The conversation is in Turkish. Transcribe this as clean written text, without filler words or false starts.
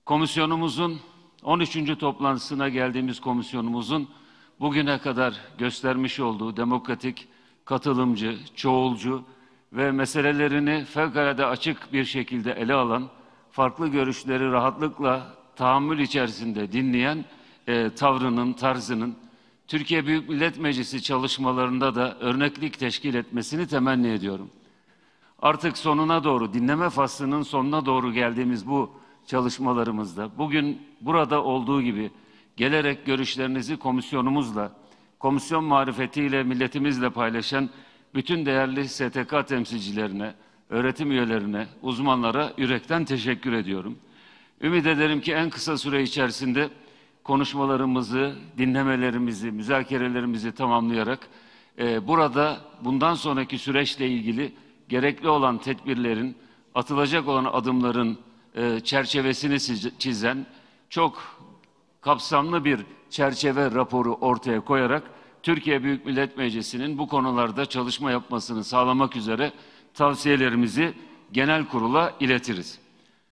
Komisyonumuzun 13. toplantısına geldiğimiz komisyonumuzun bugüne kadar göstermiş olduğu demokratik, katılımcı, çoğulcu ve meselelerini fevkalade açık bir şekilde ele alan, farklı görüşleri rahatlıkla tahammül içerisinde dinleyen tarzının Türkiye Büyük Millet Meclisi çalışmalarında da örneklik teşkil etmesini temenni ediyorum. Artık sonuna doğru, dinleme faslının sonuna doğru geldiğimiz bu çalışmalarımızda bugün burada olduğu gibi gelerek görüşlerinizi komisyonumuzla, komisyon marifetiyle milletimizle paylaşan bütün değerli STK temsilcilerine, öğretim üyelerine, uzmanlara yürekten teşekkür ediyorum. Ümit ederim ki en kısa süre içerisinde konuşmalarımızı, dinlemelerimizi, müzakerelerimizi tamamlayarak burada bundan sonraki süreçle ilgili gerekli olan tedbirlerin, atılacak olan adımların çerçevesini çizen çok kapsamlı bir çerçeve raporu ortaya koyarak Türkiye Büyük Millet Meclisi'nin bu konularda çalışma yapmasını sağlamak üzere tavsiyelerimizi genel kurula iletiriz.